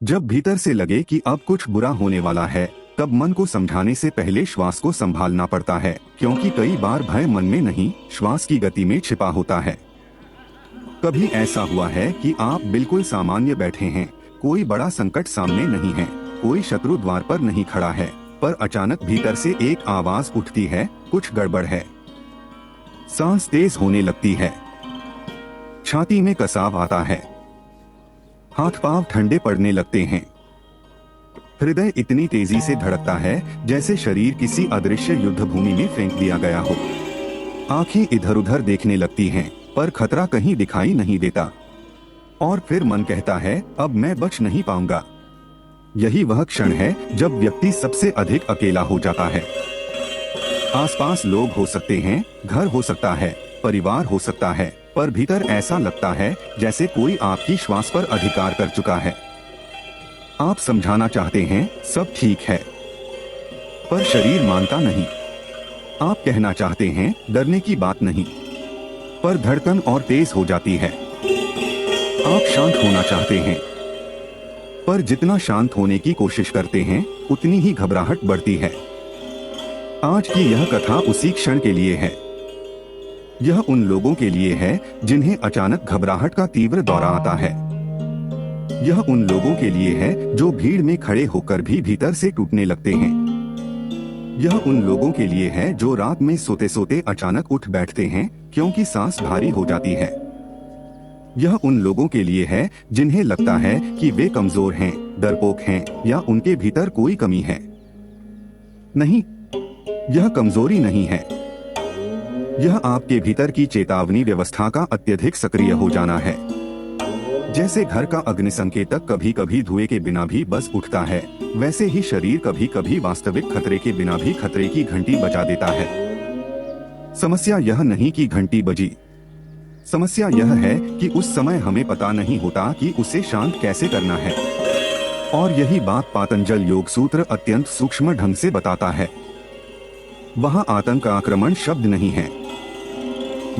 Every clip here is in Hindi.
जब भीतर से लगे कि अब कुछ बुरा होने वाला है, तब मन को समझाने से पहले श्वास को संभालना पड़ता है, क्योंकि कई बार भय मन में नहीं, श्वास की गति में छिपा होता है। कभी ऐसा हुआ है कि आप बिल्कुल सामान्य बैठे हैं, कोई बड़ा संकट सामने नहीं है, कोई शत्रु द्वार पर नहीं खड़ा है, पर अचानक भीतर से एक आवाज उठती है, कुछ गड़बड़ है। सांस तेज होने लगती है, छाती में कसाव आता है, हाथ पांव ठंडे पड़ने लगते हैं, हृदय इतनी तेजी से धड़कता है जैसे शरीर किसी अदृश्य युद्ध भूमि में फेंक दिया गया हो। आंखें इधर उधर देखने लगती हैं, पर खतरा कहीं दिखाई नहीं देता। और फिर मन कहता है, अब मैं बच नहीं पाऊंगा। यही वह क्षण है जब व्यक्ति सबसे अधिक अकेला हो जाता है। आसपास लोग हो सकते हैं, घर हो सकता है, परिवार हो सकता है, पर भीतर ऐसा लगता है जैसे कोई आपकी श्वास पर अधिकार कर चुका है। आप समझाना चाहते हैं, सब ठीक है, पर शरीर मानता नहीं। आप कहना चाहते हैं, डरने की बात नहीं, पर धड़कन और तेज हो जाती है। आप शांत होना चाहते हैं, पर जितना शांत होने की कोशिश करते हैं, उतनी ही घबराहट बढ़ती है। आज की यह कथा उसी क्षण के लिए है। यह उन लोगों के लिए है जिन्हें अचानक घबराहट का तीव्र दौरा आता है। यह उन लोगों के लिए है जो भीड़ में खड़े होकर भी भीतर से टूटने लगते हैं। यह उन लोगों के लिए है जो रात में सोते सोते अचानक उठ बैठते हैं, क्योंकि सांस भारी हो जाती है। यह उन लोगों के लिए है जिन्हें लगता है कि वे कमजोर हैं, डरपोक हैं, या उनके भीतर कोई कमी है। नहीं, यह कमजोरी नहीं है। यह आपके भीतर की चेतावनी व्यवस्था का अत्यधिक सक्रिय हो जाना है। जैसे घर का अग्नि संकेतक कभी कभी धुएं के बिना भी बस उठता है, वैसे ही शरीर कभी कभी वास्तविक खतरे के बिना भी खतरे की घंटी बजा देता है। समस्या यह नहीं कि घंटी बजी, समस्या यह है कि उस समय हमें पता नहीं होता कि उसे शांत कैसे करना है। और यही बात पातंजल योग सूत्र अत्यंत सूक्ष्म ढंग से बताता है। वहाँ आतंक आक्रमण शब्द नहीं है,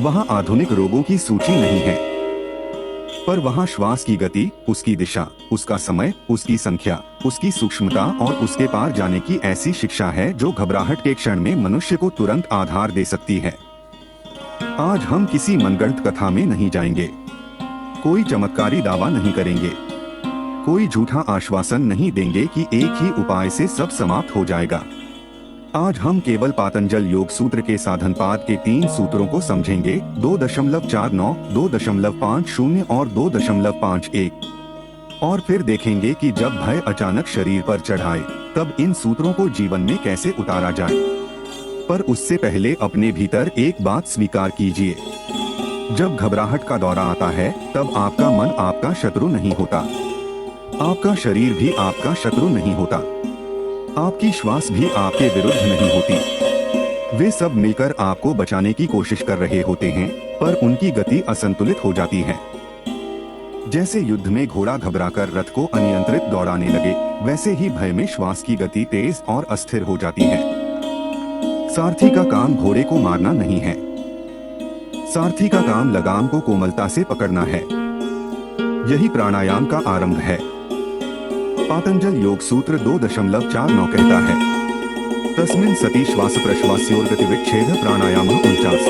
वहाँ आधुनिक रोगों की सूची नहीं है, पर वहाँ श्वास की गति, उसकी दिशा, उसका समय, उसकी संख्या, उसकी सूक्ष्मता और उसके पार जाने की ऐसी शिक्षा है जो घबराहट के क्षण में मनुष्य को तुरंत आधार दे सकती है। आज हम किसी मनगढ़ंत कथा में नहीं जाएंगे, कोई चमत्कारी दावा नहीं करेंगे, कोई झूठा आश्वासन नहीं देंगे कि एक ही उपाय से सब समाप्त हो जाएगा। आज हम केवल पातंजल योग सूत्र के साधनपाद के 3 सूत्रों को समझेंगे, 2.49, 2.50 और 2.51, और फिर देखेंगे कि जब भय अचानक शरीर पर चढ़ाए, तब इन सूत्रों को जीवन में कैसे उतारा जाए। पर उससे पहले अपने भीतर एक बात स्वीकार कीजिए, जब घबराहट का दौरा आता है, तब आपका मन आपका शत्रु नहीं होता, आपका शरीर भी आपका शत्रु नहीं होता, आपकी श्वास भी आपके विरुद्ध नहीं होती। वे सब मिलकर आपको बचाने की कोशिश कर रहे होते हैं, पर उनकी गति असंतुलित हो जाती है। जैसे युद्ध में घोड़ा घबराकर रथ को अनियंत्रित दौड़ाने लगे, वैसे ही भय में श्वास की गति तेज और अस्थिर हो जाती है। सारथी का काम घोड़े को मारना नहीं है, सारथी का काम लगाम को कोमलता से पकड़ना है। यही प्राणायाम का आरंभ है। पातंजल योग सूत्र 2.49 कहता है, तस्मिन् सति श्वास प्रश्वास्योर गतिविच्छेद प्राणायाम 49।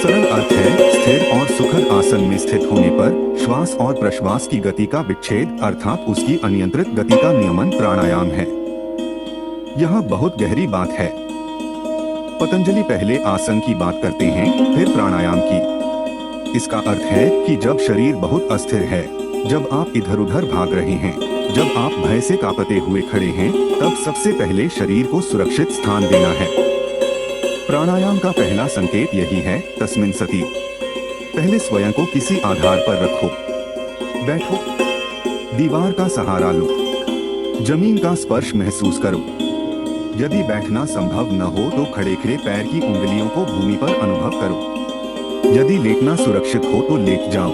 सरल अर्थ है, स्थिर और सुखद आसन में स्थित होने पर श्वास और प्रश्वास की गति का विच्छेद अर्थात उसकी अनियंत्रित गति का नियमन प्राणायाम है। यह बहुत गहरी बात है। पतंजलि पहले आसन की बात करते हैं, फिर प्राणायाम की। इसका अर्थ है कि जब शरीर बहुत अस्थिर है, जब आप इधर उधर भाग रहे हैं, जब आप भय से कांपते हुए खड़े हैं, तब सबसे पहले शरीर को सुरक्षित स्थान देना है। प्राणायाम का पहला संकेत यही है, तस्मिन् सति। पहले स्वयं को किसी आधार पर रखो, बैठो, दीवार का सहारा लो, जमीन का स्पर्श महसूस करो। यदि बैठना संभव न हो तो खड़े खड़े पैर की उंगलियों को भूमि पर अनुभव करो। यदि लेटना सुरक्षित हो तो लेट जाओ,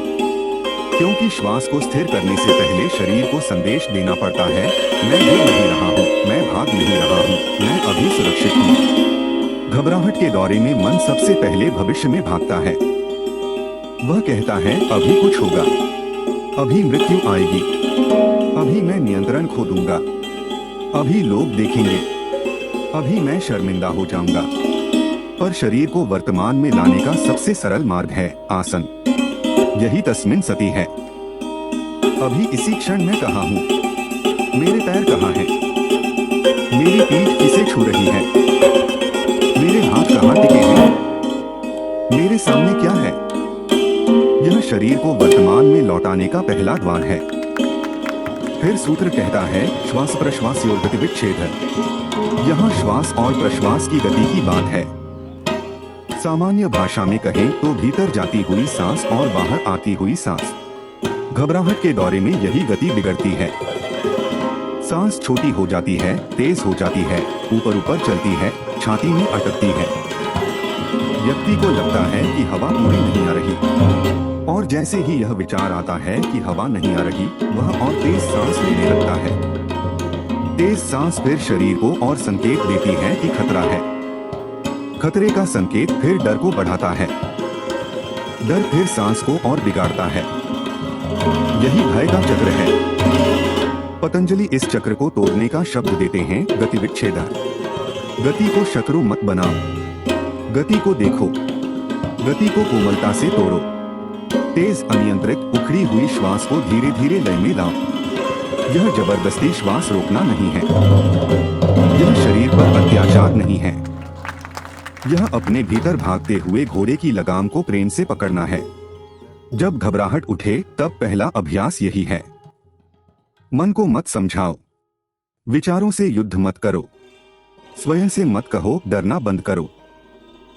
क्योंकि श्वास को स्थिर करने से पहले शरीर को संदेश देना पड़ता है, मैं गिर नहीं रहा हूँ, मैं भाग नहीं रहा हूँ, मैं अभी सुरक्षित हूँ। घबराहट के दौरे में मन सबसे पहले भविष्य में भागता है। वह कहता है, अभी कुछ होगा, अभी मृत्यु आएगी, अभी मैं नियंत्रण खो दूंगा। अभी लोग देखेंगे, अभी मैं शर्मिंदा हो जाऊंगा। पर शरीर को वर्तमान में लाने का सबसे सरल मार्ग है आसन। यही तस्मिन् सति है। अभी इसी क्षण मैं कहाँ हूँ? मेरे पैर कहाँ हैं? मेरी पीठ किसे छू रही है? मेरे हाथ कहाँ टिके हैं? मेरे सामने क्या है? यह शरीर को वर्तमान में लौटाने का पहला द्वार है। फिर सूत्र कहता है श्वास प्रश्वासयोर गति विच्छेद। यहाँ श्वास और प्रश्वास की गति की बात है। सामान्य भाषा में कहें तो भीतर जाती हुई सांस और बाहर आती हुई सांस। घबराहट के दौरे में यही गति बिगड़ती है। सांस छोटी हो जाती है, तेज हो जाती है, ऊपर ऊपर चलती है, छाती में अटकती है। व्यक्ति को लगता है कि हवा पूरी नहीं आ रही, और जैसे ही यह विचार आता है कि हवा नहीं आ रही, वह और तेज सांस लेने लगता है। तेज सांस फिर शरीर को और संकेत देती है कि खतरा है। खतरे का संकेत फिर डर को बढ़ाता है। डर फिर सांस को और बिगाड़ता है। यही भय का चक्र है। पतंजलि इस चक्र को तोड़ने का शब्द देते हैं गति विच्छेद। गति को शत्रु मत बनाओ, गति को देखो, गति को कोमलता से तोड़ो। तेज अनियंत्रित उखड़ी हुई श्वास को धीरे धीरे लय में लाओ। यह जबरदस्ती श्वास रोकना नहीं है। यह शरीर पर अत्याचार नहीं है। यह अपने भीतर भागते हुए घोड़े की लगाम को प्रेम से पकड़ना है। जब घबराहट उठे तब पहला अभ्यास यही है। मन को मत समझाओ, विचारों से युद्ध मत करो, स्वयं से मत कहो डरना बंद करो,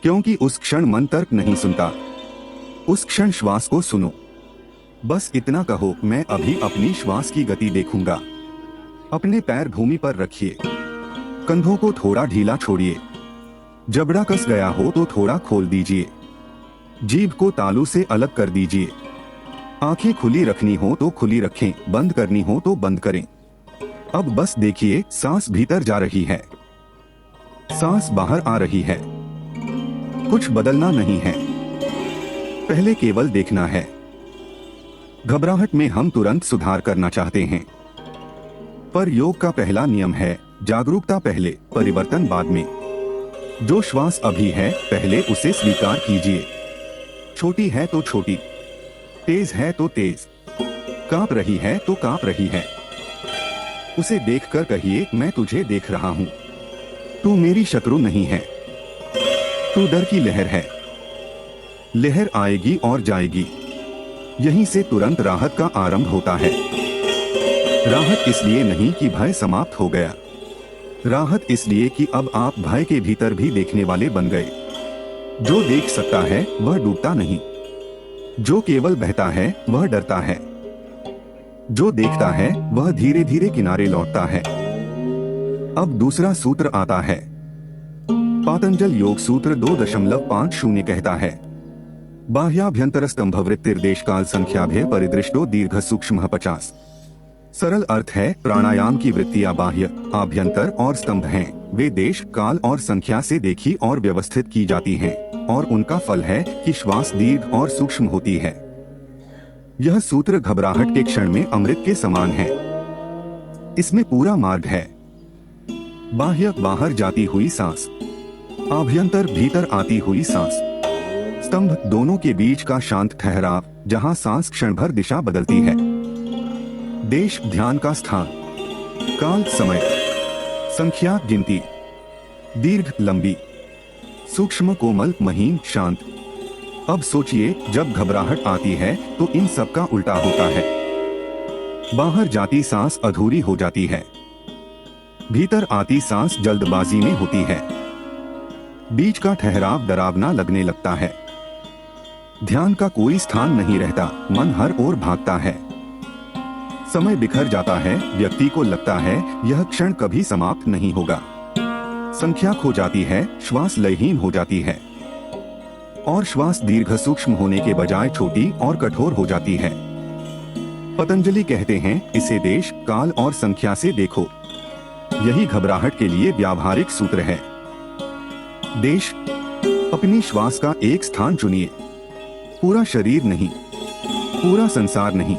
क्योंकि उस क्षण मन तर्क नहीं सुनता। उस क्षण श्वास को सुनो। बस इतना कहो, मैं अभी अपनी श्वास की गति देखूंगा। अपने पैर भूमि पर रखिए, कंधों को थोड़ा ढीला छोड़िए। जबड़ा कस गया हो तो थोड़ा खोल दीजिए। जीभ को तालू से अलग कर दीजिए। आंखें खुली रखनी हो तो खुली रखें, बंद करनी हो तो बंद करें। अब बस देखिए, सांस भीतर जा रही है, सांस बाहर आ रही है। कुछ बदलना नहीं है, पहले केवल देखना है। घबराहट में हम तुरंत सुधार करना चाहते हैं, पर योग का पहला नियम है जागरूकता पहले, परिवर्तन बाद में। जो श्वास अभी है पहले उसे स्वीकार कीजिए। छोटी है तो छोटी, तेज है तो तेज, कांप रही है तो कांप रही है। उसे देखकर कहिए, मैं तुझे देख रहा हूं, तू मेरी शत्रु नहीं है। तू डर की लहर है, लहर आएगी और जाएगी। यहीं से तुरंत राहत का आरंभ होता है। राहत इसलिए नहीं कि भय समाप्त हो गया, राहत इसलिए कि अब आप भय के भीतर भी देखने वाले बन गए। जो देख सकता है वह डूबता नहीं, जो केवल बहता है वह डरता है, जो देखता है वह धीरे धीरे किनारे लौटता है। अब दूसरा सूत्र आता है। पातंजल योग सूत्र 2.50 कहता है, बाह्याभ्यंतर स्तंभवृत्तिर्देश काल संख्याभ्य परिदृष्टो दीर्घ सूक्ष्म 50। सरल अर्थ है, प्राणायाम की वृत्तियां बाह्य, आभ्यंतर और स्तंभ हैं। वे देश, काल और संख्या से देखी और व्यवस्थित की जाती हैं, और उनका फल है कि श्वास दीर्घ और सूक्ष्म होती है। यह सूत्र घबराहट के क्षण में अमृत के समान है। इसमें पूरा मार्ग है। बाह्य बाहर जाती हुई सांस, आभ्यंतर भीतर आती हुई सांस, स्तंभ दोनों के बीच का शांत ठहराव जहां सांस क्षण भर दिशा बदलती है। देश ध्यान का स्थान, काल समय, संख्या गिनती, दीर्घ लंबी, सूक्ष्म कोमल महीन शांत। अब सोचिए, जब घबराहट आती है तो इन सब का उल्टा होता है। बाहर जाती सांस अधूरी हो जाती है, भीतर आती सांस जल्दबाजी में होती है। बीच का ठहराव डरावना लगने लगता है। ध्यान का कोई स्थान नहीं रहता, मन हर ओर भागता है। समय बिखर जाता है, व्यक्ति को लगता है यह क्षण कभी समाप्त नहीं होगा। संख्या खो जाती है, श्वास लयहीन हो जाती है, और श्वास दीर्घ सूक्ष्म होने के बजाय छोटी और कठोर हो जाती है। पतंजलि कहते हैं, इसे देश, काल और संख्या से देखो। यही घबराहट के लिए व्यावहारिक सूत्र है। देश, अपनी श्वास का एक स्थान चुनिए, पूरा शरीर नहीं, पूरा संसार नहीं,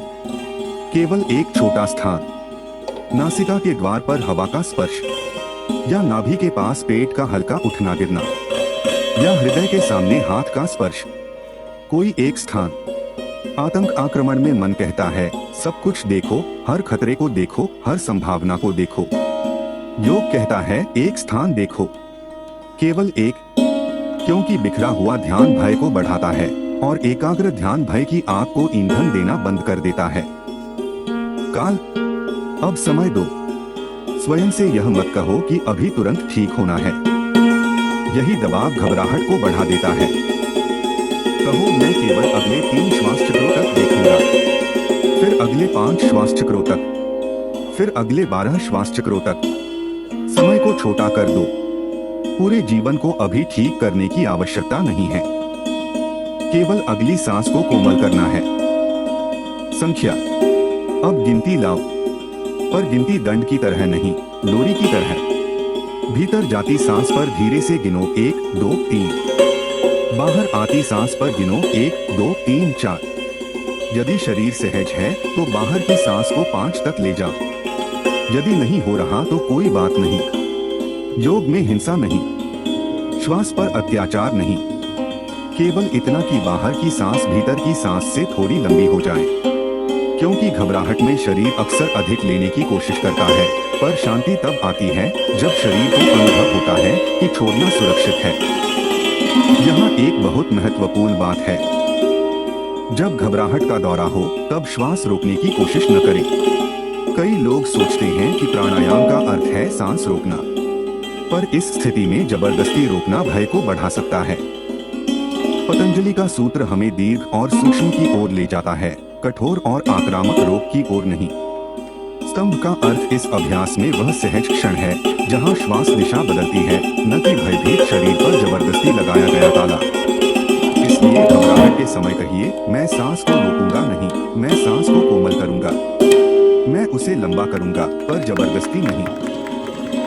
केवल एक छोटा स्थान। नासिका के द्वार पर हवा का स्पर्श, या नाभि के पास पेट का हल्का उठना गिरना, या हृदय के सामने हाथ का स्पर्श। कोई एक स्थान। आतंक आक्रमण में मन कहता है सब कुछ देखो, हर खतरे को देखो, हर संभावना को देखो। योग कहता है एक स्थान देखो, केवल एक, क्योंकि बिखरा हुआ ध्यान भय को बढ़ाता है और एकाग्र ध्यान भय की आग को ईंधन देना बंद कर देता है। काल, अब समय दो। स्वयं से यह मत कहो कि अभी तुरंत ठीक होना है। यही दबाव घबराहट को बढ़ा देता है। कहो मैं केवल अगले 3 श्वास चक्रों तक देखूंगा, फिर अगले 5 श्वास चक्रों तक, फिर अगले 12 श्वास चक्रों तक। समय को छोटा कर दो। पूरे जीवन को अभी ठीक करने की आवश्यकता नहीं है, केवल अगली सांस को कोमल करना है। संख्या, अब गिनती लाओ, पर गिनती दंड की तरह नहीं, लोरी की तरह। भीतर जाती सांस पर धीरे से गिनो 1, 2, 3। बाहर आती सांस पर गिनो 1, 2, 3, 4। यदि शरीर सहज है तो बाहर की सांस को 5 तक ले जाओ। यदि नहीं हो रहा तो कोई बात नहीं। योग में हिंसा नहीं, श्वास पर अत्याचार नहीं, केवल इतना कि बाहर की सांस भीतर की सांस से थोड़ी लंबी हो जाए। क्योंकि घबराहट में शरीर अक्सर अधिक लेने की कोशिश करता है, पर शांति तब आती है जब शरीर को अनुभव होता है कि छोड़ना सुरक्षित है। यहाँ एक बहुत महत्वपूर्ण बात है, जब घबराहट का दौरा हो तब श्वास रोकने की कोशिश न करें। कई लोग सोचते हैं कि प्राणायाम का अर्थ है सांस रोकना, पर इस स्थिति में जबरदस्ती रोकना भय को बढ़ा सकता है। पतंजलि का सूत्र हमें दीर्घ और सूक्ष्म की ओर ले जाता है, कठोर और आक्रामक रोग की ओर नहीं। स्तंभ का अर्थ इस अभ्यास में वह सहज क्षण है जहां श्वास दिशा बदलती है, न कि भयभीत शरीर पर जबरदस्ती लगाया गया ताला। इसलिए घबराहट के समय कहिए मैं सांस को रोकूंगा नहीं, मैं सांस को कोमल करूंगा, मैं उसे लंबा करूंगा पर जबरदस्ती नहीं,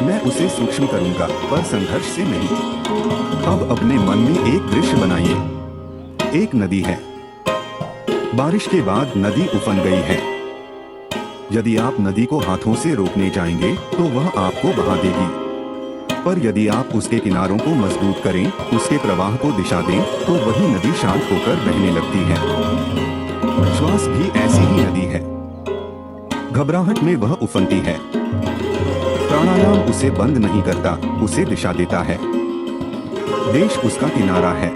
मैं उसे सूक्ष्म करूंगा पर संघर्ष से नहीं। अब अपने मन में एक दृश्य बनाइए। एक नदी है, बारिश के बाद नदी उफन गई है। यदि आप नदी को हाथों से रोकने जाएंगे तो वह आपको बहा देगी, पर यदि आप उसके किनारों को मजबूत करें, उसके प्रवाह को दिशा दें, तो वही नदी शांत होकर बहने लगती है। श्वास भी ऐसी ही नदी है, घबराहट में वह उफनती है। प्राणायाम उसे बंद नहीं करता, उसे दिशा देता है। देश उसका किनारा है,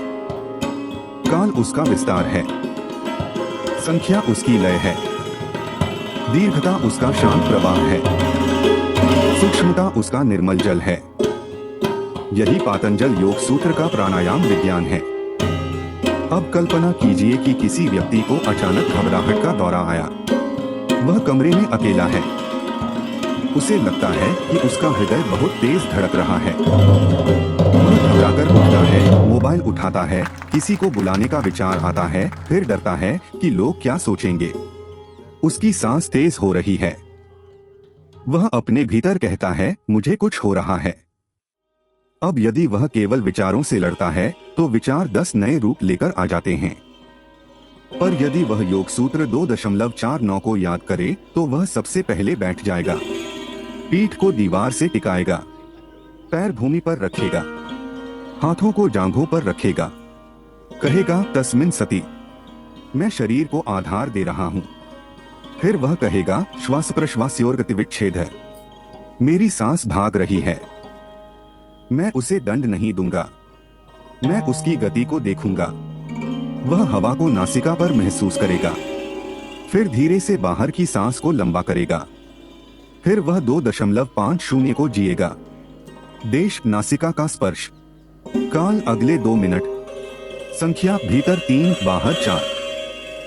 काल उसका विस्तार है, संख्या उसकी लय है, दीर्घता उसका शांत प्रवाह है, सूक्ष्मता उसका निर्मल जल है। यही पातंजल योग सूत्र का प्राणायाम विज्ञान है। अब कल्पना कीजिए कि किसी व्यक्ति को अचानक घबराहट का दौरा आया। वह कमरे में अकेला है, उसे लगता है कि उसका हृदय बहुत तेज धड़क रहा है। वह घबराकर उठता है, मोबाइल उठाता है, किसी को बुलाने का विचार आता है, फिर डरता है कि लोग क्या सोचेंगे। उसकी सांस तेज हो रही है। वह अपने भीतर कहता है मुझे कुछ हो रहा है। अब यदि वह केवल विचारों से लड़ता है तो विचार 10 नए रूप लेकर आ जाते हैं। पर यदि वह योग सूत्र 2.49 को याद करे तो वह सबसे पहले बैठ जाएगा, पीठ को दीवार से टिकाएगा, पैर भूमि पर रखेगा, हाथों को जांघों पर रखेगा, कहेगा तस्मिन् सति, मैं शरीर को आधार दे रहा हूं। फिर वह कहेगा श्वास प्रश्वासयोर गतिविच्छेद है, मेरी सांस भाग रही है, मैं उसे दंड नहीं दूंगा, मैं उसकी गति को देखूंगा। वह हवा को नासिका पर महसूस करेगा, फिर धीरे से बाहर की सांस को लंबा करेगा। फिर वह 2.50 को जिएगा। देश नासिका का स्पर्श, काल अगले 2 मिनट, संख्या भीतर 3 बाहर 4,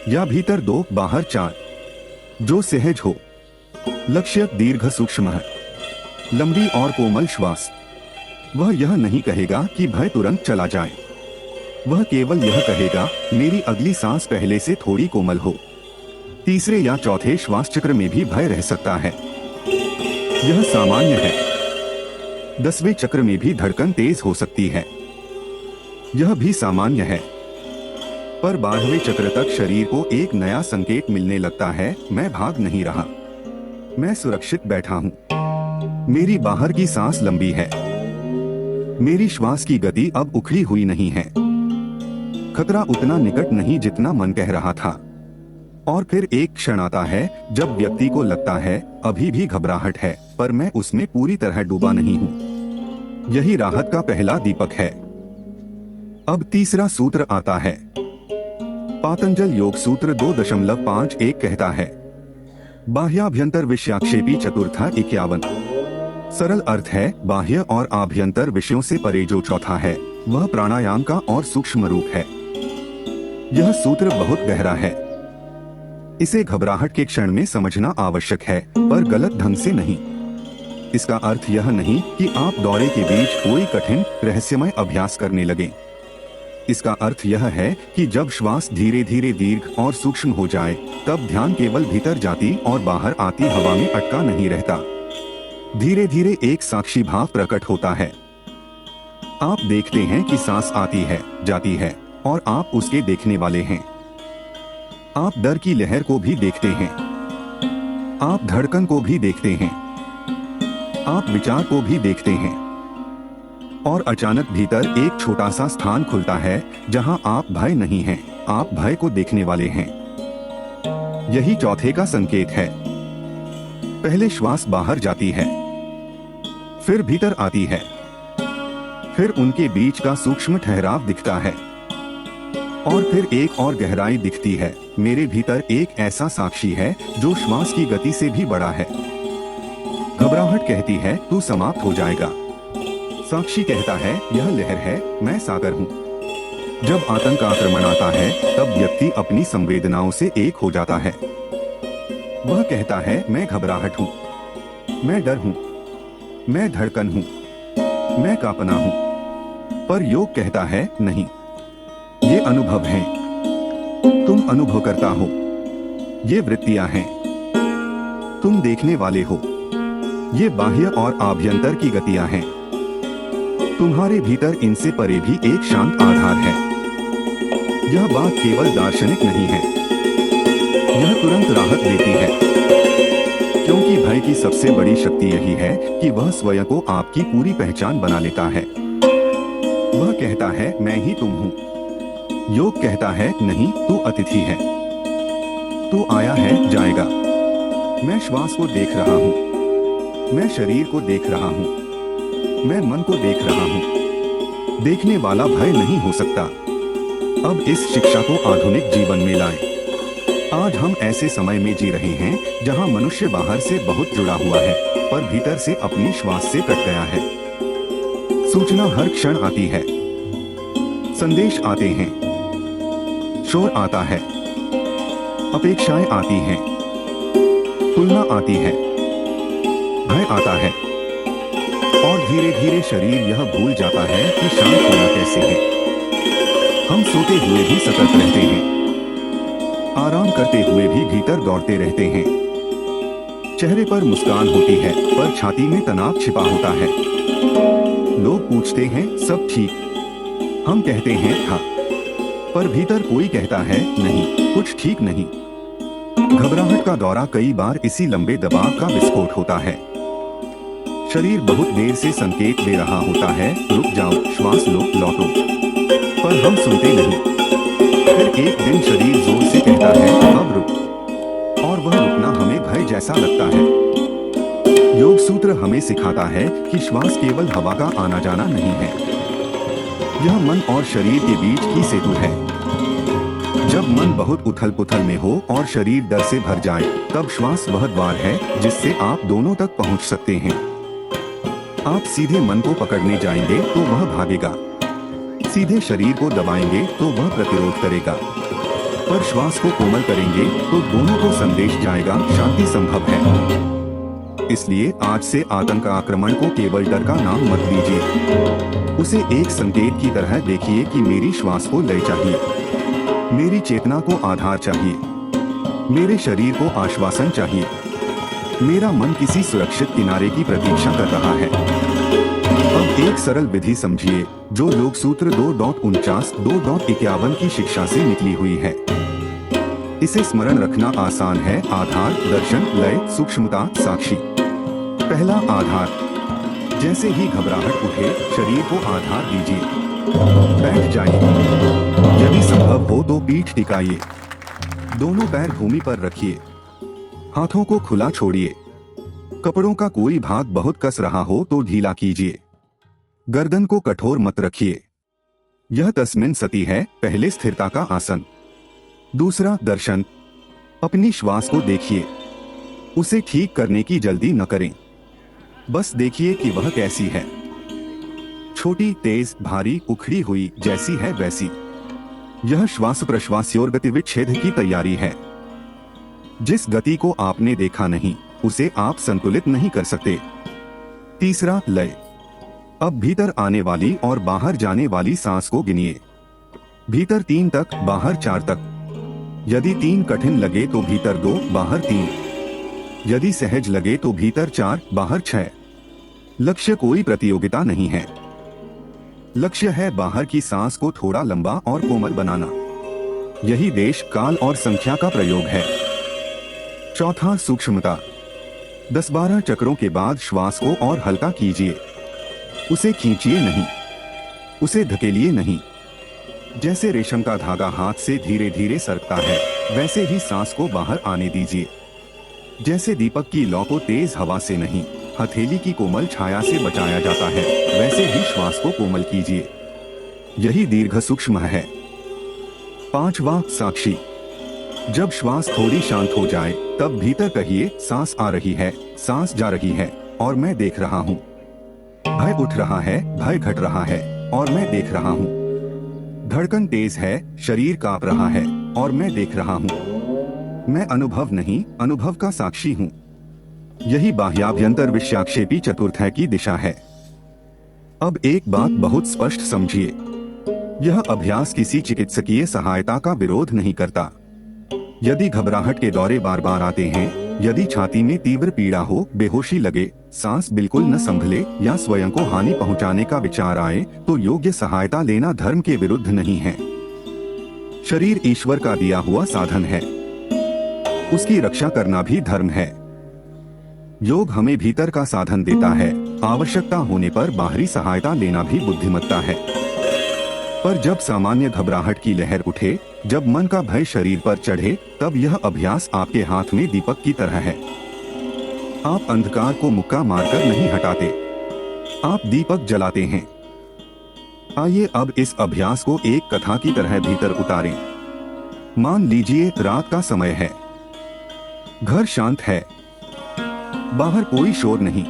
या भीतर 2 बाहर 4। जो सहज हो। लक्ष्य दीर्घ सूक्ष्म है, लंबी और कोमल श्वास। वह यह नहीं कहेगा कि भय तुरंत चला जाए, वह केवल यह कहेगा मेरी अगली सांस पहले से थोड़ी कोमल हो। तीसरे या चौथे श्वास चक्र में भी भय रह सकता है, यह सामान्य है। 10वें चक्र में भी धड़कन तेज हो सकती है, यह भी सामान्य है। पर 12वें चक्र तक शरीर को एक नया संकेत मिलने लगता है, मैं भाग नहीं रहा, मैं सुरक्षित बैठा हूँ। मेरी बाहर की सांस लंबी है। मेरी श्वास की गति अब उखड़ी हुई नहीं है। खतरा उतना निकट नहीं जितना मन कह रहा था। और फिर एक क्षण आता है जब व्यक्ति को लगता है अभी भी घबराहट है, पर मैं उसमें पूरी तरह डूबा नहीं हूँ। यही राहत का पहला दीपक है। अब तीसरा सूत्र आता है। पातंजल योग सूत्र 2.51 कहता है, बाह्याभ्यंतर विषयाक्षेपी चतुर्था 51। सरल अर्थ है, बाह्य और आभ्यंतर विषयों से परे जो चौथा है वह प्राणायाम का और सूक्ष्म रूप है। यह सूत्र बहुत गहरा है। इसे घबराहट के क्षण में समझना आवश्यक है, पर गलत ढंग से नहीं। इसका अर्थ यह नहीं कि आप दौरे के बीच कोई कठिन रहस्यमय अभ्यास करने लगें। इसका अर्थ यह है कि जब श्वास धीरे धीरे दीर्घ और सूक्ष्म हो जाए, तब ध्यान केवल भीतर जाती और बाहर आती हवा में अटका नहीं रहता। धीरे धीरे एक साक्षी भाव प्रकट होता है। आप देखते हैं कि सांस आती है, जाती है, और आप उसके देखने वाले हैं। आप डर की लहर को भी देखते हैं। आप धड़कन को भी देखते हैं। आप विचार को भी देखते हैं। और अचानक भीतर एक छोटा सा स्थान खुलता है जहां आप भय नहीं हैं, आप भय को देखने वाले हैं। यही चौथे का संकेत है। पहले श्वास बाहर जाती है, फिर भीतर आती है, फिर उनके बीच का सूक्ष्म ठहराव दिखता है, और फिर एक और गहराई दिखती है। मेरे भीतर एक ऐसा साक्षी है जो श्वास की गति से भी बड़ा है। घबराहट कहती है तू समाप्त हो जाएगा। साक्षी कहता है यह लहर है, मैं सागर हूँ। जब आतंक आक्रमण आता है तब व्यक्ति अपनी संवेदनाओं से एक हो जाता है। वह कहता है मैं घबराहट हूँ, मैं डर हूँ, मैं धड़कन हूँ, मैं कांपना हूँ। पर योग कहता है नहीं, ये अनुभव हैं। तुम अनुभव करता हो। ये वृत्तियां हैं। तुम देखने वाले हो। ये बाह्य और आभ्यंतर की गतियां हैं। तुम्हारे भीतर इनसे परे भी एक शांत आधार है। यह बात केवल दार्शनिक नहीं है, यह तुरंत राहत देती है। क्योंकि भय की सबसे बड़ी शक्ति यही है कि वह स्वयं को आपकी पूरी पहचान बना लेता है। वह कहता है मैं ही तुम हूँ। योग कहता है नहीं, तू अतिथि है। तू आया है, जाएगा। मैं श्वास को देख रहा हूँ, मैं शरीर को देख रहा हूँ, मैं मन को देख रहा हूँ। देखने वाला भय नहीं हो सकता। अब इस शिक्षा को आधुनिक जीवन में लाएं। आज हम ऐसे समय में जी रहे हैं जहां मनुष्य बाहर से बहुत जुड़ा हुआ है, पर भीतर से अपनी श्वास से कट गया है। सूचना हर क्षण आती है, संदेश आते हैं, शोर आता है, अपेक्षाएं आती हैं, तुलना आती है, भय आता है, और धीरे धीरे शरीर यह भूल जाता है कि शांत होना कैसे है। हम सोते हुए भी सतर्क रहते हैं, आराम करते हुए भी भीतर दौड़ते रहते हैं। चेहरे पर मुस्कान होती है, पर छाती में तनाव छिपा होता है। लोग पूछते हैं सब ठीक? हम कहते हैं हाँ, पर भीतर कोई कहता है नहीं, कुछ ठीक नहीं। घबराहट का दौरा कई बार इसी लंबे दबाव का विस्फोट होता है। शरीर बहुत देर से संकेत दे रहा होता है रुक जाओ, श्वास लो, लौटो, पर हम सुनते नहीं। फिर एक दिन शरीर जोर से कहता है अब रुक, और वह रुकना हमें भय जैसा लगता है। योग सूत्र हमें सिखाता है कि श्वास केवल हवा का आना जाना नहीं है, यह मन और शरीर के बीच की सेतु है। जब मन बहुत उथल पुथल में हो और शरीर डर से भर जाए, तब श्वास वह द्वार है जिससे आप दोनों तक पहुंच सकते हैं। आप सीधे मन को पकड़ने जाएंगे तो वह भागेगा, सीधे शरीर को दबाएंगे तो वह प्रतिरोध करेगा, पर श्वास को कोमल करेंगे तो दोनों को संदेश जाएगा शांति संभव है। इसलिए आज से आतंक आक्रमण को केवल डर का नाम मत दीजिए, उसे एक संकेत की तरह देखिए कि मेरी श्वास को लय चाहिए, मेरी चेतना को आधार चाहिए, मेरे शरीर को आश्वासन चाहिए, मेरा मन किसी सुरक्षित किनारे की प्रतीक्षा कर रहा है। अब एक सरल विधि समझिए जो योग सूत्र 2.49 2.51 की शिक्षा से निकली हुई है। इसे स्मरण रखना आसान है। आधार, दर्शन, लय, सूक्ष्मता, साक्षी। पहला आधार। जैसे ही घबराहट उठे, शरीर को आधार दीजिए। बैठ जाइए। यदि संभव हो तो पीठ टिकाइए। दोनों पैर भूमि पर रखिए। हाथों को खुला छोड़िए। कपड़ों का कोई भाग बहुत कस रहा हो तो ढीला कीजिए। गर्दन को कठोर मत रखिए। यह तस्मिन् सती है, पहले स्थिरता का आसन। दूसरा दर्शन। अपनी श्वास को देखिए। उसे ठीक करने की जल्दी न करें। बस देखिए कि वह कैसी है। छोटी, तेज, भारी, उखड़ी हुई, जैसी है वैसी। यह श्वास प्रश्वासयोर गति विच्छेद की तैयारी है। जिस गति को आपने देखा नहीं, उसे आप संतुलित नहीं कर सकते। तीसरा लय। अब भीतर आने वाली और बाहर जाने वाली सांस को गिनिए। भीतर 3 तक, बाहर 4 तक। यदि 3 कठिन लगे तो भीतर 2, बाहर 3। यदि सहज लगे तो भीतर 4, बाहर 6। लक्ष्य कोई प्रतियोगिता नहीं है। लक्ष्य है बाहर की सांस को थोड़ा लंबा और कोमल बनाना। यही देश, काल और संख्या का प्रयोग है। चौथा सूक्ष्मता। 10-12 चक्रों के बाद श्वास को और हल्का कीजिए। उसे खींचिए नहीं, उसे धकेलिए नहीं। जैसे रेशम का धागा हाथ से धीरे धीरे सरकता है, वैसे ही सांस को बाहर आने दीजिए। जैसे दीपक की लौ को तेज हवा से नहीं, हथेली की कोमल छाया से बचाया जाता है, वैसे ही श्वास को कोमल कीजिए। यही दीर्घ सूक्ष्म है। पांचवा साक्षी। जब श्वास थोड़ी शांत हो जाए, तब भीतर कहिए, सांस आ रही है, सांस जा रही है, और मैं देख रहा हूँ। भय उठ रहा है, भय घट रहा है, और मैं देख रहा हूँ। धड़कन तेज है, शरीर कांप रहा है, और मैं देख रहा हूँ। मैं अनुभव नहीं, अनुभव का साक्षी हूँ। यही बाह्याभ्यंतर विषयाक्षेपी चतुर्थय की दिशा है। अब एक बात बहुत स्पष्ट समझिए। यह अभ्यास किसी चिकित्सकीय सहायता का विरोध नहीं करता। यदि घबराहट के दौरे बार बार आते हैं, यदि छाती में तीव्र पीड़ा हो, बेहोशी लगे, सांस बिल्कुल न संभले या स्वयं को हानि पहुंचाने का विचार आए, तो योग्य सहायता लेना धर्म के विरुद्ध नहीं है। शरीर ईश्वर का दिया हुआ साधन है। उसकी रक्षा करना भी धर्म है। योग हमें भीतर का साधन देता है। आवश्यकता होने पर बाहरी सहायता लेना भी बुद्धिमत्ता है। पर जब सामान्य घबराहट की लहर उठे, जब मन का भय शरीर पर चढ़े, तब यह अभ्यास आपके हाथ में दीपक की तरह है। आप अंधकार को मुक्का मारकर नहीं हटाते, आप दीपक जलाते हैं। आइए अब इस अभ्यास को एक कथा की तरह भीतर उतारें। मान लीजिए रात का समय है। घर शांत है। बाहर कोई शोर नहीं,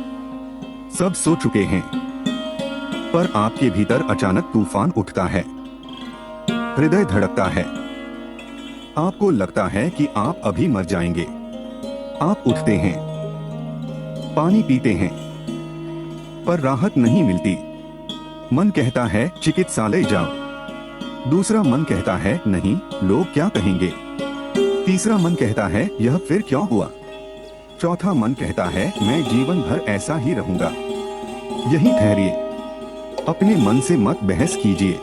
सब सो चुके हैं। पर आपके भीतर अचानक तूफान उठता है। हृदय धड़कता है। आपको लगता है कि आप अभी मर जाएंगे। आप उठते हैं, पानी पीते हैं, पर राहत नहीं मिलती। मन कहता है चिकित्सालय जाओ। दूसरा मन कहता है नहीं, लोग क्या कहेंगे। तीसरा मन कहता है यह फिर क्यों हुआ। चौथा मन कहता है मैं जीवन भर ऐसा ही रहूंगा। यही ठहरिए। अपने मन से मत बहस कीजिए,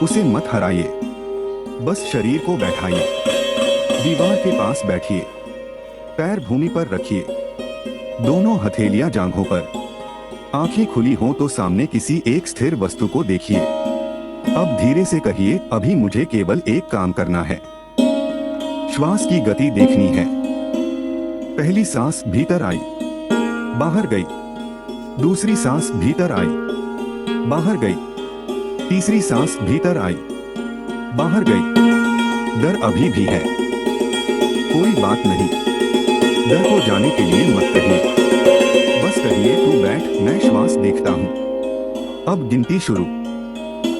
उसे मत हराइए। बस शरीर को बैठाइए। दीवार के पास बैठिए। पैर भूमि पर रखिए। दोनों हथेलियां जांघों पर। आंखें खुली हों तो सामने किसी एक स्थिर वस्तु को देखिए। अब धीरे से कहिए, अभी मुझे केवल एक काम करना है। श्वास की गति देखनी है। पहली सांस भीतर आई, बाहर गई। दूसरी सांस भीतर आई, बाहर गई। तीसरी सांस भीतर आई, बाहर गई। डर अभी भी है, कोई बात नहीं। डर को जाने के लिए मत कहिए, बस कहिए तू बैठ, मैं श्वास देखता हूं। अब गिनती शुरू।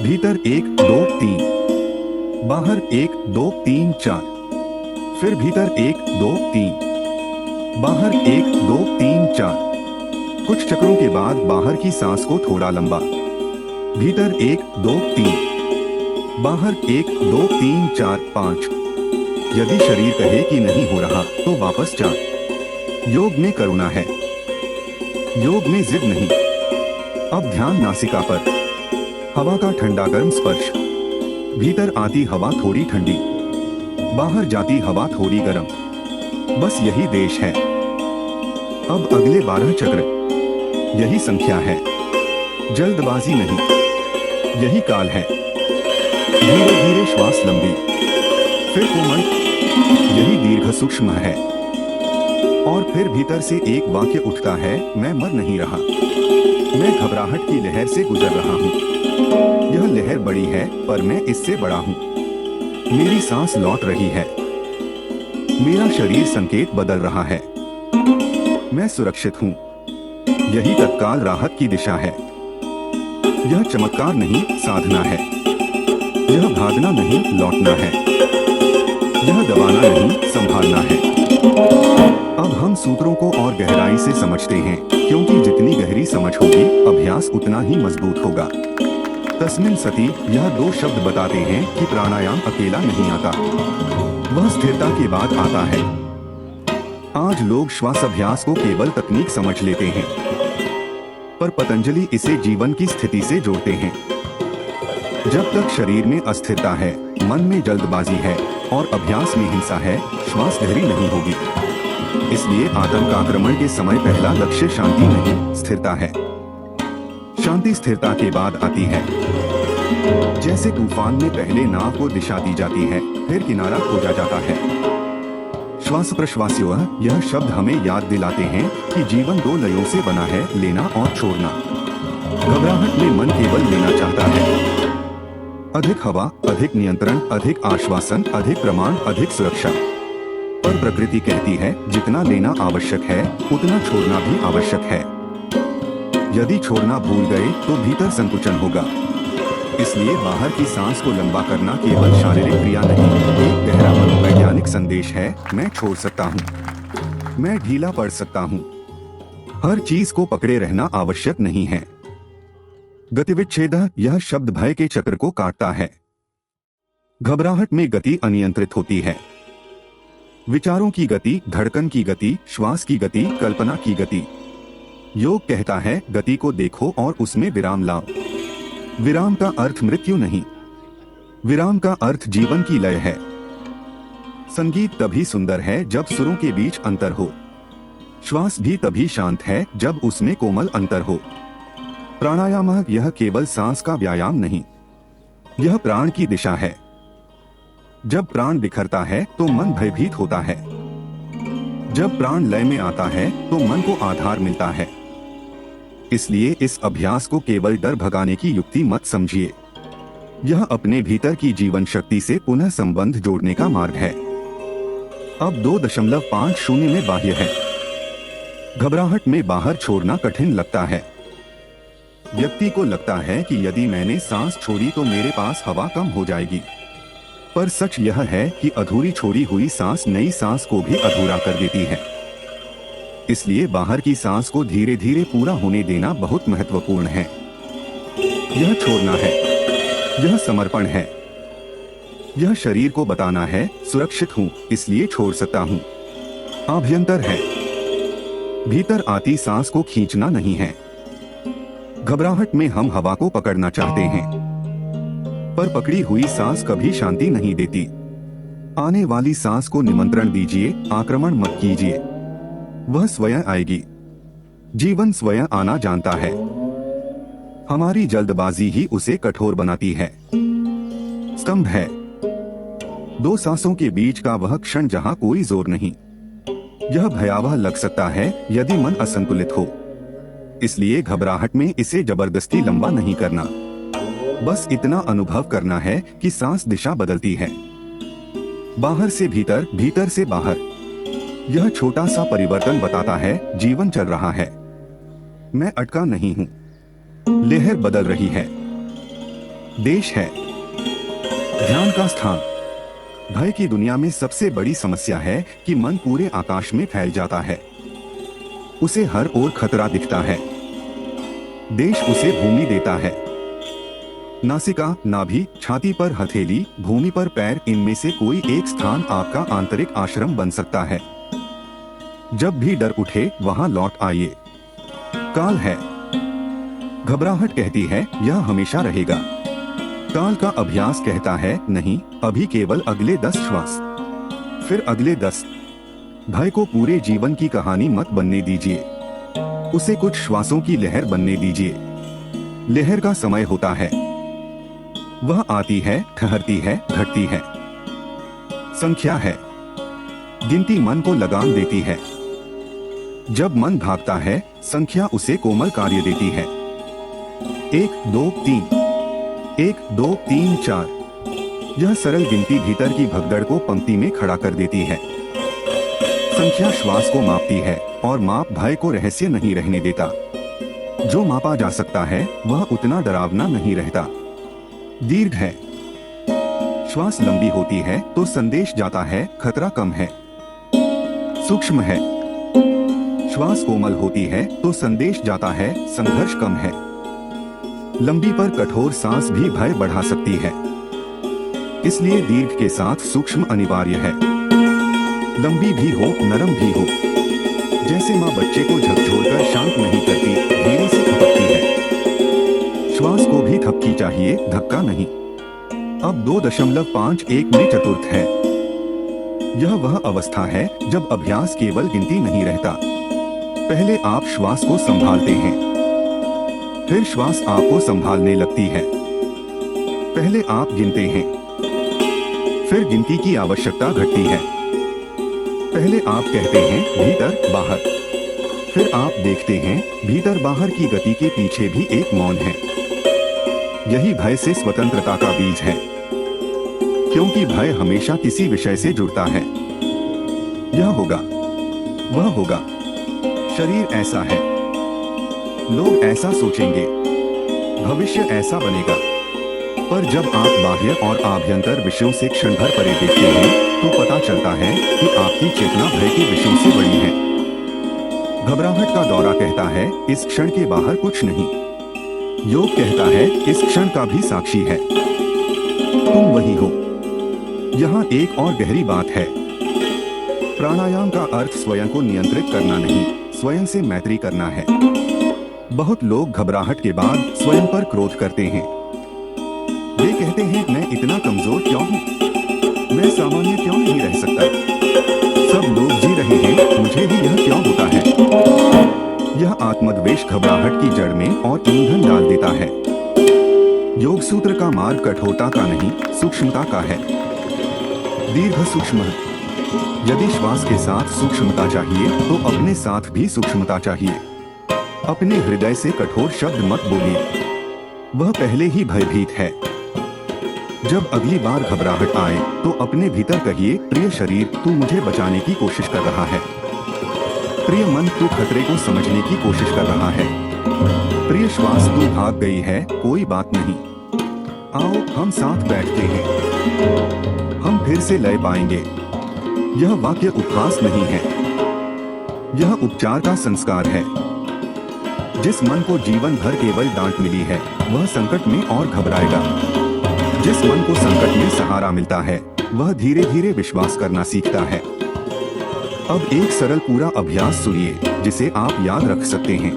भीतर 1 2 3, बाहर 1 2 3 4, फिर भीतर 1 2 3, बाहर 1 2 3 4। कुछ चक्रों के बाद बाहर की सांस को थोड़ा लंबा। भीतर 1 2 3, बाहर 1 2 3 4 5। यदि शरीर कहे कि नहीं हो रहा तो वापस जा। योग में करुणा है, योग में जिद नहीं। अब ध्यान नासिका पर। हवा का ठंडा गर्म स्पर्श। भीतर आती हवा थोड़ी ठंडी, बाहर जाती हवा थोड़ी गर्म, बस यही देश है। अब अगले 12 चक्र, यही संख्या है। जल्दबाजी नहीं, यही काल है। धीरे धीरे श्वास लंबी, फिर कोमल, यही दीर्घ सूक्ष्म है। और फिर भीतर से एक वाक्य उठता है, मैं मर नहीं रहा, मैं घबराहट की लहर से गुजर रहा हूँ। यह लहर बड़ी है पर मैं इससे बड़ा हूँ। मेरी सांस लौट रही है, मेरा शरीर संकेत बदल रहा है। मैं सुरक्षित हूँ, यही तत्काल राहत की दिशा है। यह चमत्कार नहीं, साधना है। यह भागना नहीं, लौटना है। यह दबाना नहीं, संभालना है। अब हम सूत्रों को और गहराई से समझते हैं, क्योंकि जितनी गहरी समझ होगी, अभ्यास उतना ही मजबूत होगा। तस्मिन् सति, यह 2 शब्द बताते हैं कि प्राणायाम अकेला नहीं आता, वह स्थिरता के बाद आता है। आज लोग श्वास अभ्यास को केवल तकनीक समझ लेते हैं, पर पतंजलि इसे जीवन की स्थिति से जोड़ते हैं। जब तक शरीर में अस्थिरता है, मन में जल्दबाजी है और अभ्यास में हिंसा है, श्वास गहरी नहीं होगी। इसलिए आतंक आक्रमण के समय पहला लक्ष्य शांति नहीं, स्थिरता है। शांति स्थिरता के बाद आती है। जैसे तूफान में पहले नाव को दिशा दी जाती है, फिर किनारा खोजा जाता है। श्वास प्रश्वासयोः, यह शब्द हमें याद दिलाते हैं कि जीवन 2 लयों से बना है, लेना और छोड़ना। घबराहट में मन केवल लेना चाहता है। अधिक हवा, अधिक नियंत्रण, अधिक आश्वासन, अधिक प्रमाण, अधिक सुरक्षा। पर प्रकृति कहती है, जितना लेना आवश्यक है, उतना छोड़ना भी आवश्यक है। यदि छोड़ना भूल गए तो भीतर संकुचन होगा। इसलिए बाहर की सांस को लंबा करना केवल शारीरिक क्रिया नहीं, एक गहरा मनोवैज्ञानिक संदेश है। मैं छोड़ सकता हूँ, मैं ढीला पड़ सकता हूँ। हर चीज को पकड़े रहना आवश्यक नहीं है। गतिविच्छेद, यह शब्द भय के चक्र को काटता है। घबराहट में गति अनियंत्रित होती है। विचारों की गति, धड़कन की गति, श्वास की गति, कल्पना की गति। योग कहता है, गति को देखो और उसमें विराम लाओ। विराम का अर्थ मृत्यु नहीं, विराम का अर्थ जीवन की लय है। संगीत तभी सुंदर है जब सुरों के बीच अंतर हो। श्वास भी तभी शांत है जब उसमें कोमल अंतर हो। प्राणायाम, यह केवल सांस का व्यायाम नहीं, यह प्राण की दिशा है। जब प्राण बिखरता है तो मन भयभीत होता है। जब प्राण लय में आता है तो मन को आधार मिलता है। इसलिए इस अभ्यास को केवल डर भगाने की युक्ति मत समझिए। यह अपने भीतर की जीवन शक्ति से पुनः संबंध जोड़ने का मार्ग है। अब 2.50 में बाह्य है। घबराहट में बाहर छोड़ना कठिन लगता है। व्यक्ति को लगता है कि यदि मैंने सांस छोड़ी तो मेरे पास हवा कम हो जाएगी। पर सच यह है कि अधूरी छोड़ी हुई सांस नई सांस को भी अधूरा कर देती है। इसलिए बाहर की सांस को धीरे धीरे पूरा होने देना बहुत महत्वपूर्ण है। यह छोड़ना है, यह समर्पण है। यह शरीर को बताना है, सुरक्षित हूं, इसलिए छोड़ सकता हूं। आभ्यंतर है, भीतर आती सांस को खींचना नहीं है। घबराहट में हम हवा को पकड़ना चाहते हैं, पर पकड़ी हुई सांस कभी शांति नहीं देती। आने वाली सांस को निमंत्रण दीजिए, आक्रमण मत कीजिए। वह स्वयं आएगी। जीवन स्वयं आना जानता है। हमारी जल्दबाजी ही उसे कठोर बनाती है। स्तंभ है, 2 सांसों के बीच का वह क्षण जहां कोई जोर नहीं। यह भयावह लग सकता है यदि मन असंतुलित हो। इसलिए घबराहट में इसे जबरदस्ती लंबा नहीं करना। बस इतना अनुभव करना है कि सांस दिशा बदलती है, बाहर से भीतर, भीतर से बाहर। यह छोटा सा परिवर्तन बताता है जीवन चल रहा है, मैं अटका नहीं हूं। लहर बदल रही है। देश है, ध्यान का स्थान। भय की दुनिया में सबसे बड़ी समस्या है कि मन पूरे आकाश में फैल जाता है। उसे हर ओर खतरा दिखता है। देश उसे भूमि देता है। नासिका, नाभि, छाती पर हथेली, भूमि पर पैर, इनमें से कोई एक स्थान आपका आंतरिक आश्रम बन सकता है। जब भी डर उठे वहां लौट आइए। काल है, घबराहट कहती है यह हमेशा रहेगा। काल का अभ्यास कहता है नहीं, अभी केवल अगले 10 श्वास। फिर अगले 10 भय को पूरे जीवन की कहानी मत बनने दीजिए, उसे कुछ श्वासों की लहर बनने दीजिए। लहर का समय होता है, वह आती है, ठहरती है, घटती है। संख्या है, गिनती मन को लगाम देती है। जब मन भागता है, संख्या उसे कोमल कार्य देती है। 1 2 3 1 2 3 4 यह सरल गिनती भीतर की भगदड़ को पंक्ति में खड़ा कर देती है। संख्या श्वास को मापती है और माप भय को रहस्य नहीं रहने देता। जो मापा जा सकता है वह उतना डरावना नहीं रहता। दीर्घ है, श्वास लंबी होती है तो संदेश जाता है, खतरा कम है। सूक्ष्म है, श्वास कोमल होती है तो संदेश जाता है, संघर्ष कम है। लंबी पर कठोर सांस भी भय बढ़ा सकती है, इसलिए दीर्घ के साथ सूक्ष्म अनिवार्य है। लंबी भी हो, नरम भी हो। जैसे माँ बच्चे को झकझोरकर शांत नहीं करती, धीरे से थपकती है। श्वास को भी थपकी चाहिए, धक्का नहीं। अब 2.51 में चतुर्थ है। यह वह अवस्था है जब अभ्यास केवल गिनती नहीं रहता। पहले आप श्वास को संभालते हैं, फिर श्वास आपको संभालने लगती है। पहले आप गिनते हैं, फिर गिनती की आवश्यकता घटती है। पहले आप कहते हैं भीतर बाहर, फिर आप देखते हैं भीतर बाहर की गति के पीछे भी एक मौन है। यही भय से स्वतंत्रता का बीज है, क्योंकि भय हमेशा किसी विषय से जुड़ता है। यह होगा, वह होगा, शरीर ऐसा है, लोग ऐसा सोचेंगे, भविष्य ऐसा बनेगा। पर जब आप बाह्य और आभ्यंतर विषयों से क्षण भर परे देखते हैं तो पता चलता है कि आपकी चेतना भय के विषयों से बड़ी है। घबराहट का दौरा कहता है इस क्षण के बाहर कुछ नहीं। योग कहता है इस क्षण का भी साक्षी है, तुम वही हो। यहाँ एक और गहरी बात है, प्राणायाम का अर्थ स्वयं को नियंत्रित करना नहीं, स्वयं से मैत्री करना है। बहुत लोग घबराहट के बाद स्वयं पर क्रोध करते हैं। वे कहते हैं मैं इतना कमजोर क्यों हूँ, मैं सामान्य क्यों नहीं रह सकता, सब लोग जी रहे हैं, मुझे भी यह क्यों होता है। यह आत्मद्वेष घबराहट की जड़ में और ईंधन डाल देता है। योग सूत्र का मार्ग कठोरता का नहीं, सूक्ष्मता का है। दीर्घ सूक्ष्म, यदि श्वास के साथ सूक्ष्मता चाहिए तो अपने साथ भी सूक्ष्मता चाहिए। अपने हृदय से कठोर शब्द मत बोलिए, वह पहले ही भयभीत है। जब अगली बार घबराहट आए तो अपने भीतर कहिए प्रिय शरीर तू मुझे बचाने की कोशिश कर रहा है, प्रिय मन तू खतरे को समझने की कोशिश कर रहा है, प्रिय श्वास तू भाग गई है, कोई बात नहीं। आओ हम साथ बैठते हैं, हम फिर से लय पाएंगे। यह वाक्य उपहास नहीं है, यह उपचार का संस्कार है। जिस मन को जीवन भर केवल डांट मिली है वह संकट में और घबराएगा। जिस मन को संकट में सहारा मिलता है वह धीरे धीरे विश्वास करना सीखता है। अब एक सरल पूरा अभ्यास सुनिए जिसे आप याद रख सकते हैं।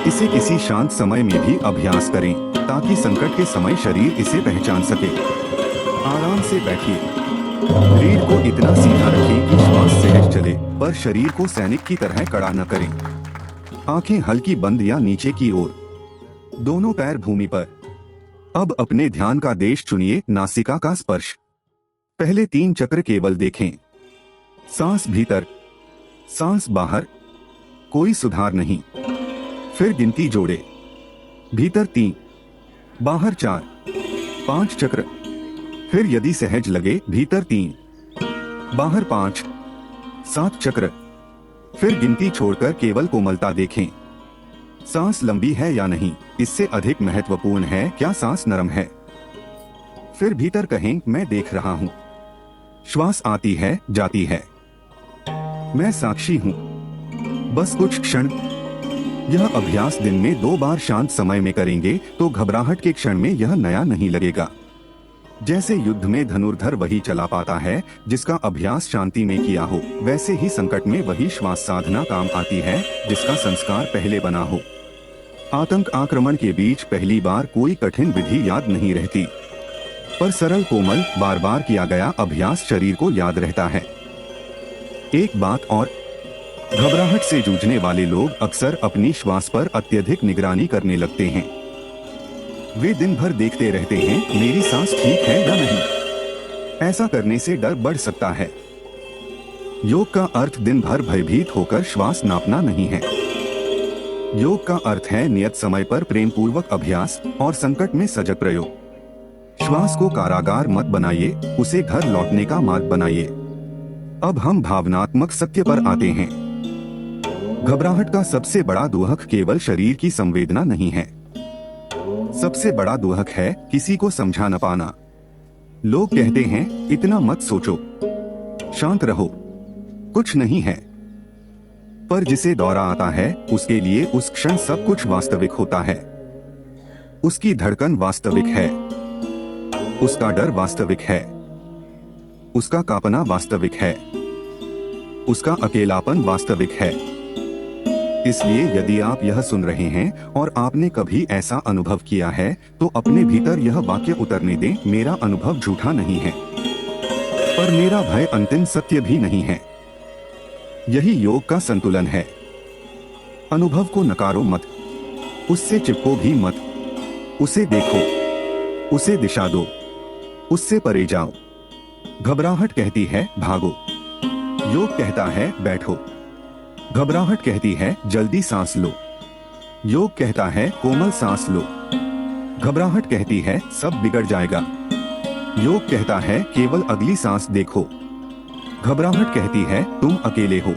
इसे किसी शांत समय में भी अभ्यास करें ताकि संकट के समय शरीर इसे पहचान सके। आराम से बैठिए, रीढ़ को इतना सीधा रखें कि श्वास सहज चले, पर शरीर को सैनिक की तरह कड़ा न करें। आंखें हल्की बंद या नीचे की ओर, दोनों पैर भूमि पर। अब अपने ध्यान का देश चुनिए, नासिका का स्पर्श। पहले 3 चक्र केवल देखें, सांस भीतर, सांस बाहर, कोई सुधार नहीं। फिर गिनती जोड़े, भीतर 3, बाहर 4, 5 चक्र। फिर यदि सहज लगे भीतर 3, बाहर 5, 7 चक्र। फिर गिनती छोड़कर केवल कोमलता देखें, सांस लंबी है या नहीं, इससे अधिक महत्वपूर्ण है क्या सांस नरम है। फिर भीतर कहें मैं देख रहा हूं, श्वास आती है जाती है, मैं साक्षी हूं। बस कुछ क्षण। यह अभ्यास दिन में 2 बार शांत समय में करेंगे तो घबराहट के क्षण में यह नया नहीं लगेगा। जैसे युद्ध में धनुर्धर वही चला पाता है जिसका अभ्यास शांति में किया हो, वैसे ही संकट में वही श्वास साधना काम आती है जिसका संस्कार पहले बना हो। आतंक आक्रमण के बीच पहली बार कोई कठिन विधि याद नहीं रहती, पर सरल कोमल बार बार किया गया अभ्यास शरीर को याद रहता है। एक बात और, घबराहट से जूझने वाले लोग अक्सर अपनी श्वास पर अत्यधिक निगरानी करने लगते हैं। वे दिन भर देखते रहते हैं मेरी सांस ठीक है या नहीं। ऐसा करने से डर बढ़ सकता है। योग का अर्थ दिन भर भयभीत होकर श्वास नापना नहीं है। योग का अर्थ है नियत समय पर प्रेम पूर्वक अभ्यास और संकट में सजग प्रयोग। श्वास को कारागार मत बनाइए, उसे घर लौटने का मार्ग बनाइए। अब हम भावनात्मक सत्य पर आते हैं। घबराहट का सबसे बड़ा दुहक केवल शरीर की संवेदना नहीं है। सबसे बड़ा दुहक है किसी को समझा न पाना। लोग कहते हैं इतना मत सोचो, शांत रहो, कुछ नहीं है। पर जिसे दौरा आता है उसके लिए उस क्षण सब कुछ वास्तविक होता है। उसकी धड़कन वास्तविक है, उसका डर वास्तविक है, उसका कांपना वास्तविक है, उसका अकेलापन वास्तविक है। इसलिए यदि आप यह सुन रहे हैं और आपने कभी ऐसा अनुभव किया है तो अपने भीतर यह वाक्य उतरने दें, मेरा अनुभव झूठा नहीं है, पर मेरा भय अंतिम सत्य भी नहीं है। यही योग का संतुलन है। अनुभव को नकारो मत, उससे चिपको भी मत। उसे देखो, उसे दिशा दो, उससे परे जाओ। घबराहट कहती है भागो, योग कहता है बैठो। घबराहट कहती है जल्दी सांस लो, योग कहता है कोमल सांस लो। घबराहट कहती है सब बिगड़ जाएगा, योग कहता है केवल अगली सांस देखो। घबराहट कहती है तुम अकेले हो,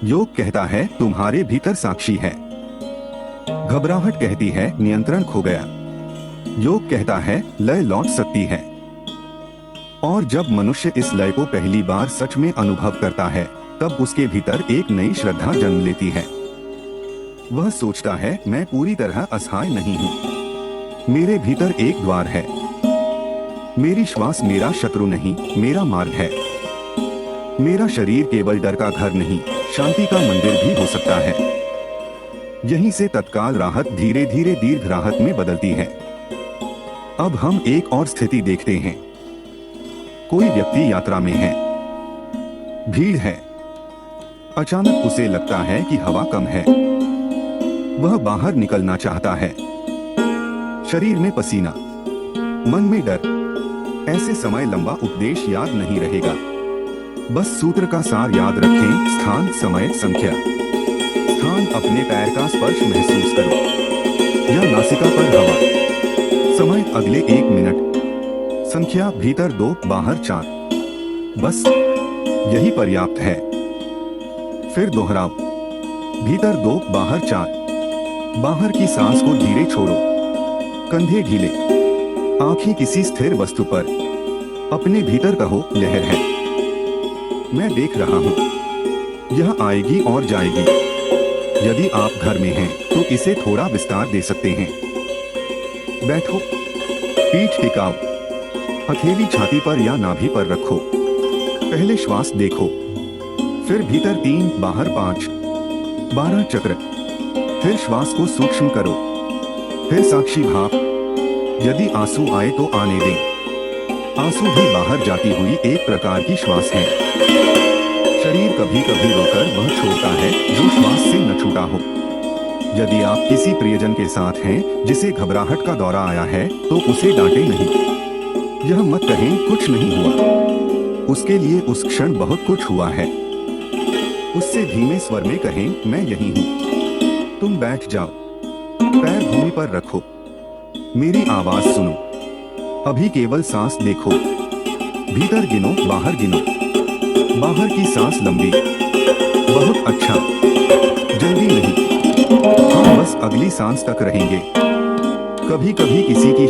योग कहता है तुम्हारे भीतर साक्षी है। घबराहट कहती है नियंत्रण खो गया, योग कहता है लय लौट सकती है। और जब मनुष्य इस लय को पहली बार सच में अनुभव करता है तब उसके भीतर एक नई श्रद्धा जन्म लेती है। वह सोचता है मैं पूरी तरह असहाय नहीं हूँ, मेरे भीतर एक द्वार है। मेरी श्वास मेरा शत्रु नहीं, मेरा मार्ग है। मेरा शरीर केवल डर का घर नहीं, शांति का मंदिर भी हो सकता है। यहीं से तत्काल राहत धीरे धीरे दीर्घ राहत में बदलती है। अब हम एक और स्थिति देखते हैं। कोई व्यक्ति यात्रा में है, भीड़ है। अचानक उसे लगता है कि हवा कम है। वह बाहर निकलना चाहता है। शरीर में पसीना, मन में डर। ऐसे समय लंबा उपदेश याद नहीं रहेगा। बस सूत्र का सार याद रखें, स्थान, समय, संख्या। स्थान, अपने पैर का स्पर्श महसूस करो या नासिका पर हवा। समय, अगले 1 मिनट। संख्या, भीतर 2, बाहर 4। बस यही पर्याप्त है। फिर दोहराओ, भीतर 2, बाहर 4। बाहर की सांस को धीरे छोड़ो, कंधे ढीले, आंखें किसी स्थिर वस्तु पर। अपने भीतर कहो लहर है, मैं देख रहा हूं, यह आएगी और जाएगी। यदि आप घर में हैं तो इसे थोड़ा विस्तार दे सकते हैं। बैठो, पीठ टिकाओ, हथेली छाती पर या नाभि पर रखो। पहले श्वास देखो, फिर भीतर 3, बाहर 5, 12 चक्र। फिर श्वास को सूक्ष्म करो, फिर साक्षी भाव। यदि आंसू आए तो आने दें। आंसू भी बाहर जाती हुई एक प्रकार की श्वास है। शरीर कभी कभी रोकर वह छोड़ता है जो श्वास से न छूटा हो। यदि आप किसी प्रियजन के साथ हैं जिसे घबराहट का दौरा आया है तो उसे डांटे नहीं। यह मत कहें कुछ नहीं हुआ, उसके लिए उस क्षण बहुत कुछ हुआ है। उससे धीमे स्वर में कहें मैं यही हूँ। तुम बैठ जाओ, पैर भूमि पर रखो, मेरी आवाज सुनो। अभी केवल सांस देखो, भीतर गिनो, बाहर गिनो। बाहर की सांस लंबी, बहुत अच्छा, जल्दी नहीं, हम बस अगली सांस तक रहेंगे। कभी कभी किसी की